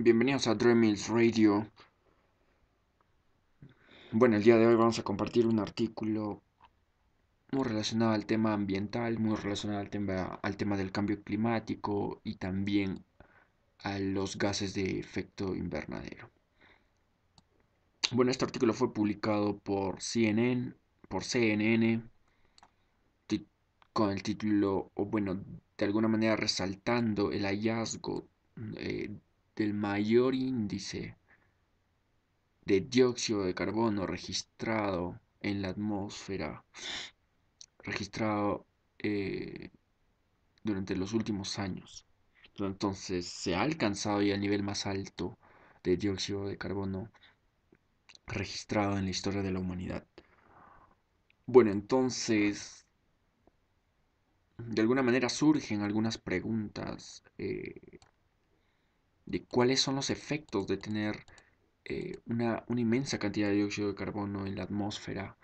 Bienvenidos a Dremils Radio. Bueno, el día de hoy vamos a compartir un artículo muy relacionado al tema ambiental, muy relacionado al tema del cambio climático y también a los gases de efecto invernadero. Bueno, este artículo fue publicado por CNN, con el título, o bueno, de alguna manera resaltando el hallazgo eh, del mayor índice de dióxido de carbono registrado en la atmósfera, registrado eh, durante los últimos años. Entonces se ha alcanzado ya el nivel más alto de dióxido de carbono registrado en la historia de la humanidad. Bueno, entonces, de alguna manera surgen algunas preguntas de cuáles son los efectos de tener una inmensa cantidad de dióxido de carbono en la atmósfera.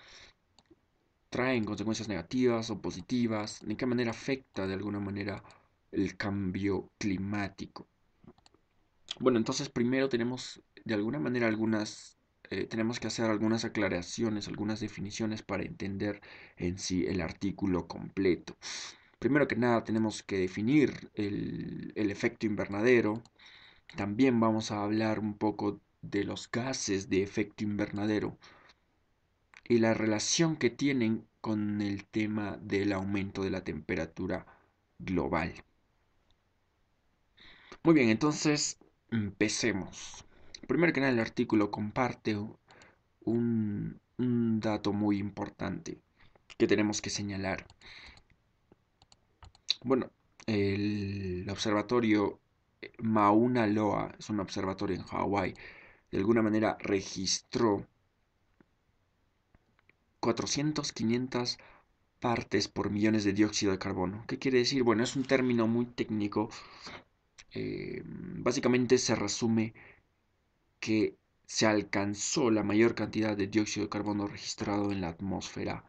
¿Traen consecuencias negativas o positivas? ¿De qué manera afecta de alguna manera el cambio climático? Bueno, entonces primero tenemos de alguna manera tenemos que hacer algunas aclaraciones, algunas definiciones para entender en sí el artículo completo. Primero que nada tenemos que definir el efecto invernadero. También vamos a hablar un poco de los gases de efecto invernadero y la relación que tienen con el tema del aumento de la temperatura global. Muy bien, entonces empecemos. Primero que nada, el artículo comparte un dato muy importante que tenemos que señalar. Bueno, el observatorio Mauna Loa es un observatorio en Hawái. De alguna manera registró 400-500 partes por millones de dióxido de carbono. ¿Qué quiere decir? Bueno, es un término muy técnico. Básicamente se resume que se alcanzó la mayor cantidad de dióxido de carbono registrado en la atmósfera.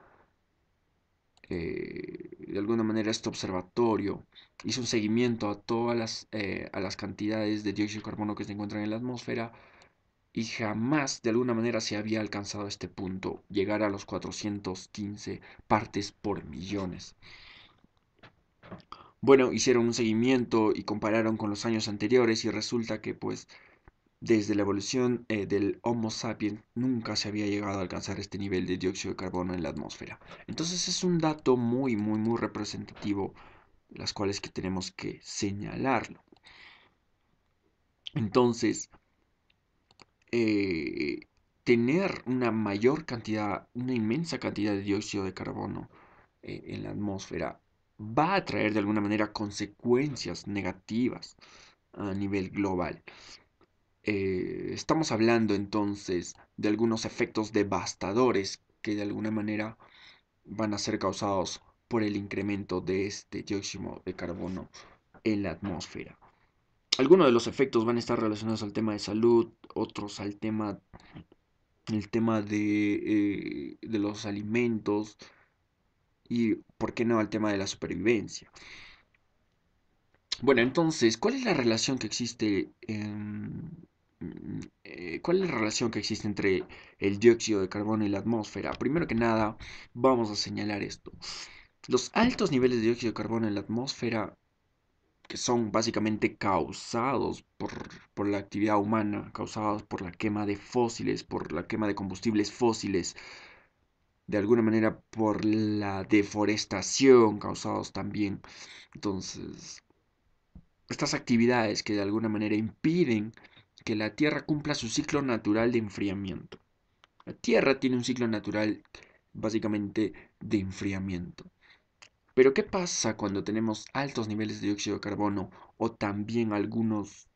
De alguna manera este observatorio hizo un seguimiento a las cantidades de dióxido de carbono que se encuentran en la atmósfera y jamás de alguna manera se había alcanzado este punto, llegar a los 415 partes por millones. Bueno, hicieron un seguimiento y compararon con los años anteriores y resulta que pues desde la evolución del Homo sapiens nunca se había llegado a alcanzar este nivel de dióxido de carbono en la atmósfera. Entonces es un dato muy, muy, muy representativo, las cuales que tenemos que señalarlo. Entonces, eh, tener una mayor cantidad, una inmensa cantidad de dióxido de carbono en la atmósfera va a traer de alguna manera consecuencias negativas a nivel global. Estamos hablando entonces de algunos efectos devastadores que de alguna manera van a ser causados por el incremento de este dióxido de carbono en la atmósfera. Algunos de los efectos van a estar relacionados al tema de salud, otros el tema de los alimentos y, ¿por qué no?, al tema de la supervivencia. Bueno, entonces, ¿cuál es la relación que existe ¿cuál es la relación que existe entre el dióxido de carbono y la atmósfera? Primero que nada, vamos a señalar esto. Los altos niveles de dióxido de carbono en la atmósfera, que son básicamente causados por la actividad humana, causados por la quema de fósiles, por la quema de combustibles fósiles, de alguna manera por la deforestación, causados también. Entonces, estas actividades que de alguna manera impiden que la Tierra cumpla su ciclo natural de enfriamiento. La Tierra tiene un ciclo natural básicamente de enfriamiento. Pero ¿qué pasa cuando tenemos altos niveles de dióxido de carbono o también algunos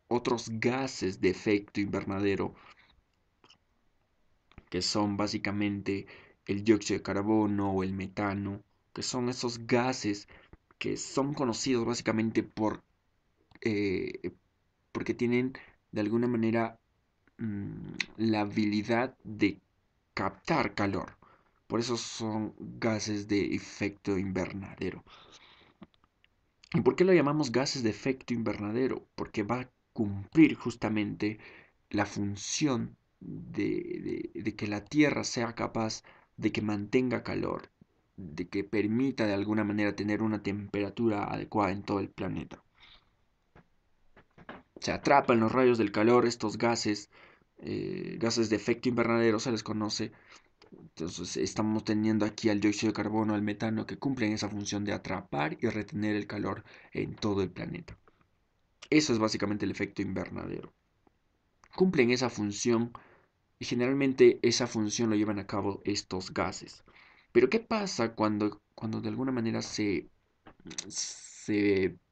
otros gases de efecto invernadero, que son básicamente el dióxido de carbono o el metano, que son esos gases que son conocidos básicamente eh, porque tienen de alguna manera la habilidad de captar calor? Por eso son gases de efecto invernadero. ¿Y por qué lo llamamos gases de efecto invernadero? Porque va a cumplir justamente la función de que la Tierra sea capaz de que mantenga calor, de que permita de alguna manera tener una temperatura adecuada en todo el planeta. Se atrapan los rayos del calor, estos gases, gases de efecto invernadero se les conoce. Entonces estamos teniendo aquí al dióxido de carbono, al metano, que cumplen esa función de atrapar y retener el calor en todo el planeta. Eso es básicamente el efecto invernadero. Cumplen esa función y generalmente esa función lo llevan a cabo estos gases. Pero ¿qué pasa cuando de alguna manera se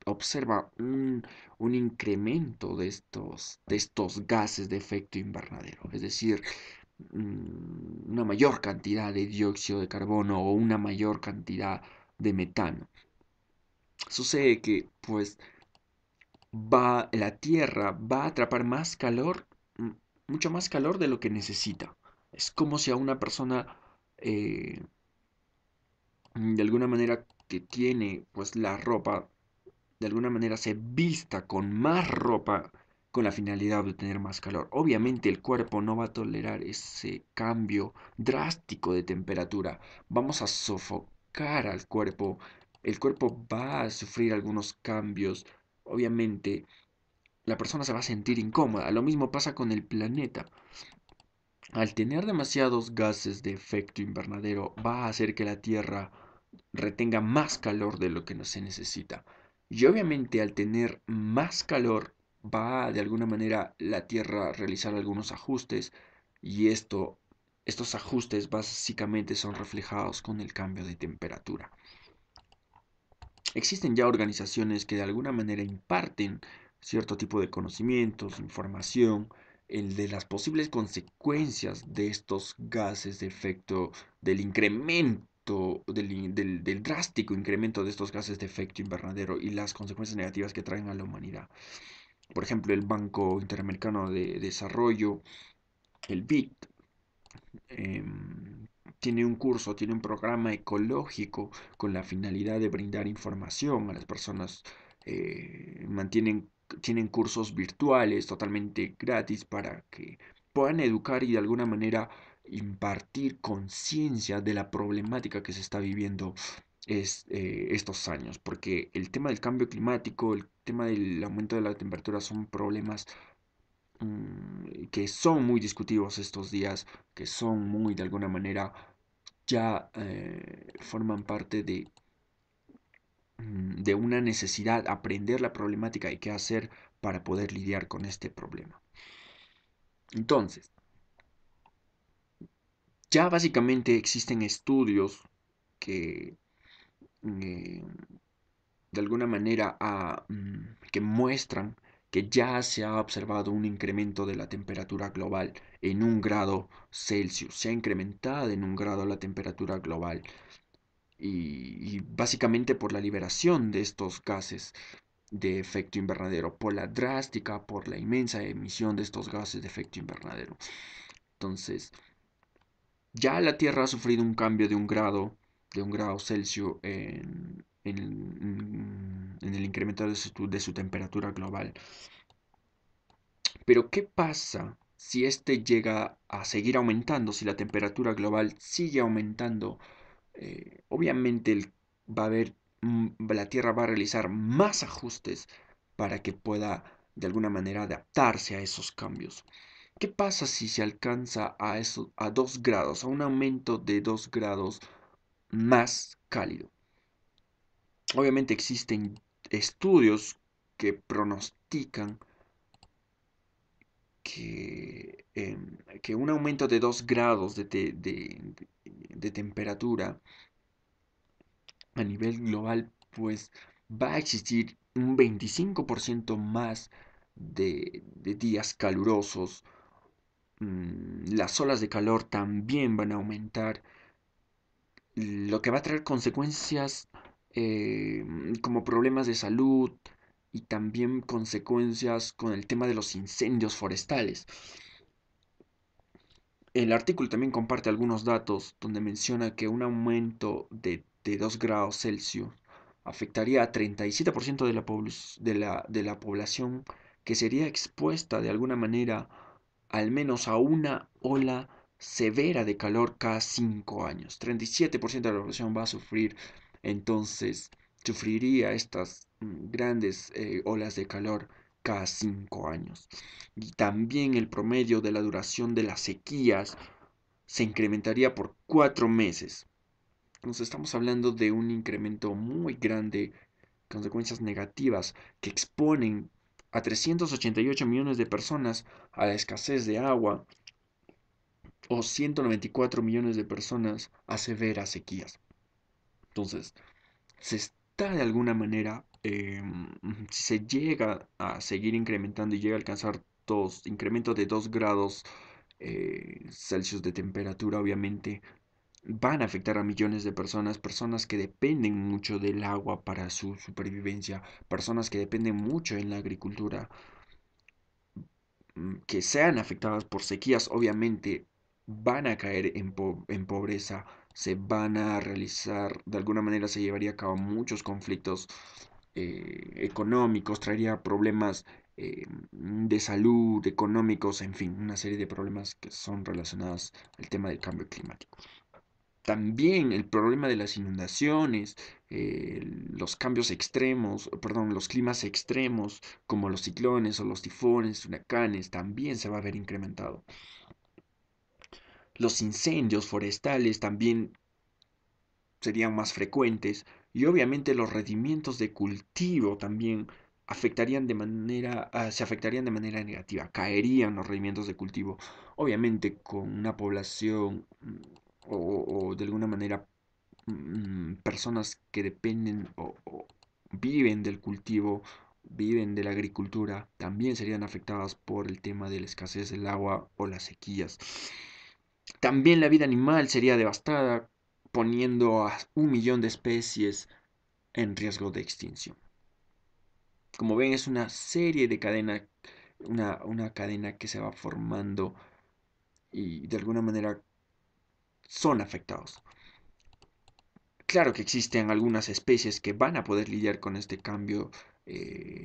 observa un incremento de estos gases de efecto invernadero? Es decir, una mayor cantidad de dióxido de carbono o una mayor cantidad de metano. Sucede que pues la Tierra va a atrapar más calor, mucho más calor de lo que necesita. Es como si a una persona eh, de alguna manera que tiene pues la ropa, de alguna manera se vista con más ropa con la finalidad de tener más calor. Obviamente el cuerpo no va a tolerar ese cambio drástico de temperatura. Vamos a sofocar al cuerpo. El cuerpo va a sufrir algunos cambios. Obviamente la persona se va a sentir incómoda. Lo mismo pasa con el planeta. Al tener demasiados gases de efecto invernadero, va a hacer que la Tierra retenga más calor de lo que no se necesita. Y obviamente al tener más calor, va de alguna manera la Tierra a realizar algunos ajustes y estos ajustes básicamente son reflejados con el cambio de temperatura. Existen ya organizaciones que de alguna manera imparten cierto tipo de conocimientos, información, el de las posibles consecuencias de estos gases de efecto, del incremento, del drástico incremento de estos gases de efecto invernadero y las consecuencias negativas que traen a la humanidad. Por ejemplo, el Banco Interamericano de Desarrollo, el BID, tiene un curso, tiene un programa ecológico con la finalidad de brindar información a las personas. Tienen cursos virtuales totalmente gratis para que puedan educar y de alguna manera impartir conciencia de la problemática que se está viviendo estos años, porque el tema del cambio climático, el tema del aumento de la temperatura son problemas que son muy discutidos estos días, que son muy de alguna manera ya forman parte de una necesidad, aprender la problemática y qué hacer para poder lidiar con este problema. Entonces, ya básicamente existen estudios que eh, de alguna manera que muestran que ya se ha observado un incremento de la temperatura global en 1 grado Celsius. Se ha incrementado en 1 grado la temperatura global y básicamente por la liberación de estos gases de efecto invernadero, por la inmensa emisión de estos gases de efecto invernadero. Entonces, ya la Tierra ha sufrido un cambio de 1 grado Celsius en el incremento de su temperatura global. Pero ¿qué pasa si este llega a seguir aumentando, si la temperatura global sigue aumentando? Obviamente va a haber, la Tierra va a realizar más ajustes para que pueda de alguna manera adaptarse a esos cambios. ¿Qué pasa si se alcanza a 2 grados, a un aumento de 2 grados más cálido? Obviamente existen estudios que pronostican que un aumento de 2 grados de temperatura a nivel global, pues va a existir un 25% más de días calurosos. Las olas de calor también van a aumentar, lo que va a traer consecuencias eh, como problemas de salud y también consecuencias con el tema de los incendios forestales. El artículo también comparte algunos datos donde menciona que un aumento de 2 grados Celsius afectaría a 37% de la población que sería expuesta de alguna manera al menos a una ola severa de calor cada 5 años. 37% de la población va a sufrir, entonces sufriría estas grandes olas de calor cada 5 años. Y también el promedio de la duración de las sequías se incrementaría por 4 meses. Entonces estamos hablando de un incremento muy grande, consecuencias negativas que exponen a 388 millones de personas a la escasez de agua o 194 millones de personas a severas sequías. Entonces, se está de alguna manera, si se llega a seguir incrementando y llega a alcanzar incrementos de 2 grados Celsius de temperatura, obviamente van a afectar a millones de personas, personas que dependen mucho del agua para su supervivencia, personas que dependen mucho en la agricultura, que sean afectadas por sequías, obviamente van a caer en pobreza, se van a realizar, de alguna manera se llevaría a cabo muchos conflictos económicos, traería problemas de salud, económicos, en fin, una serie de problemas que son relacionados al tema del cambio climático. También el problema de las inundaciones, los cambios extremos, perdón, los climas extremos, como los ciclones o los tifones, huracanes, también se va a ver incrementado. Los incendios forestales también serían más frecuentes y obviamente los rendimientos de cultivo también se afectarían de manera negativa, caerían los rendimientos de cultivo, obviamente con una población o de alguna manera personas que dependen o viven del cultivo, viven de la agricultura, también serían afectadas por el tema de la escasez del agua o las sequías. También la vida animal sería devastada, poniendo a 1 millón de especies en riesgo de extinción. Como ven, es una serie de cadena, una cadena que se va formando y de alguna manera son afectados. Claro que existen algunas especies que van a poder lidiar con este cambio,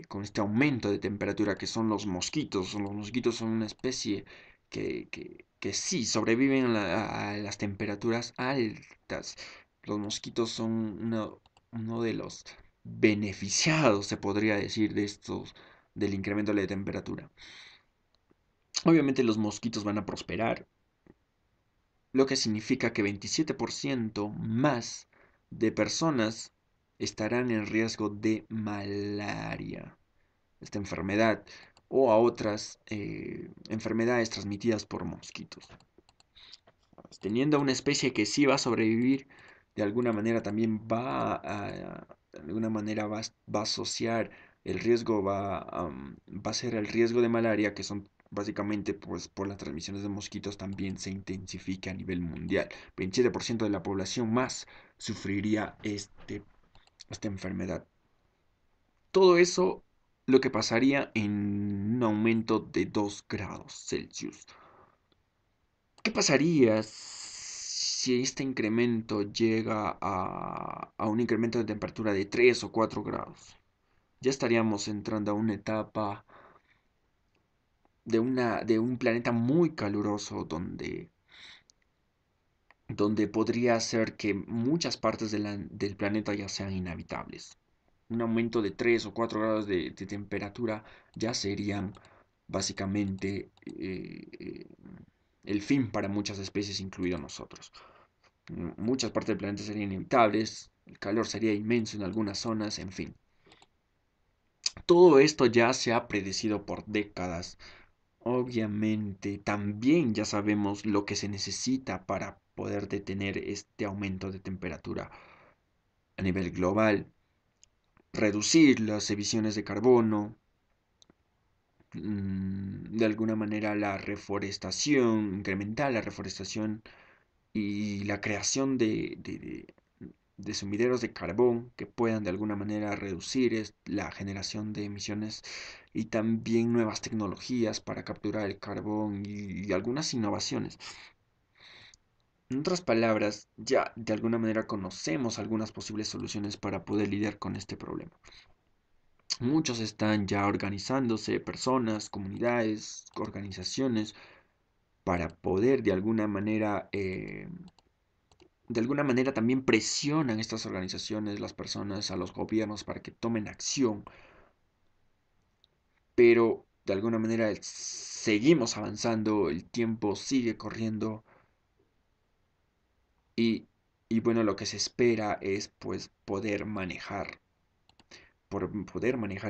con este aumento de temperatura, que son los mosquitos. Los mosquitos son una especie que sí sobreviven a las temperaturas altas. Los mosquitos son uno de los beneficiados, se podría decir, del incremento de la temperatura. Obviamente los mosquitos van a prosperar, lo que significa que 27% más de personas estarán en riesgo de malaria, esta enfermedad, o a otras enfermedades transmitidas por mosquitos. Teniendo una especie que sí va a sobrevivir, de alguna manera también de alguna manera va a asociar el riesgo, va a ser el riesgo de malaria, que son básicamente pues por las transmisiones de mosquitos, también se intensifica a nivel mundial. 27% de la población más sufriría esta enfermedad. Todo eso lo que pasaría en un aumento de 2 grados Celsius. ¿Qué pasaría si este incremento llega a un incremento de temperatura de 3 o 4 grados? Ya estaríamos entrando a una etapa de un planeta muy caluroso donde podría ser que muchas partes del planeta ya sean inhabitables. Un aumento de 3 o 4 grados de temperatura ya serían básicamente el fin para muchas especies, incluidos nosotros. Muchas partes del planeta serían inhabitables, el calor sería inmenso en algunas zonas, en fin. Todo esto ya se ha predecido por décadas. Obviamente, también ya sabemos lo que se necesita para poder detener este aumento de temperatura a nivel global. Reducir las emisiones de carbono, de alguna manera la reforestación, incrementar la reforestación y la creación de sumideros de carbón que puedan de alguna manera reducir la generación de emisiones y también nuevas tecnologías para capturar el carbón y algunas innovaciones. En otras palabras, ya de alguna manera conocemos algunas posibles soluciones para poder lidiar con este problema. Muchos están ya organizándose, personas, comunidades, organizaciones, para poder de alguna manera también presionan estas organizaciones, las personas, a los gobiernos para que tomen acción, pero de alguna manera seguimos avanzando, el tiempo sigue corriendo y, y bueno, lo que se espera es pues poder manejar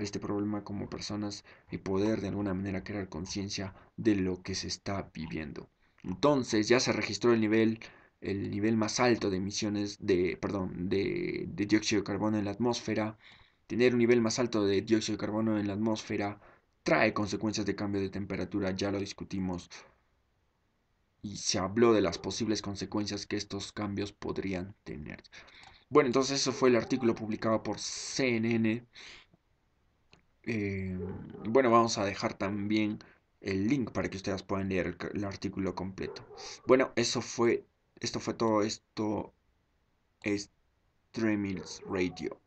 este problema como personas y poder de alguna manera crear conciencia de lo que se está viviendo. Entonces ya se registró el nivel más alto de emisiones de dióxido de carbono en la atmósfera. Tener un nivel más alto de dióxido de carbono en la atmósfera trae consecuencias de cambio de temperatura, ya lo discutimos y se habló de las posibles consecuencias que estos cambios podrían tener. Bueno, entonces eso fue el artículo publicado por CNN. Eh, bueno, vamos a dejar también el link para que ustedes puedan leer el artículo completo. Bueno, esto fue todo. Esto es Tremils Radio.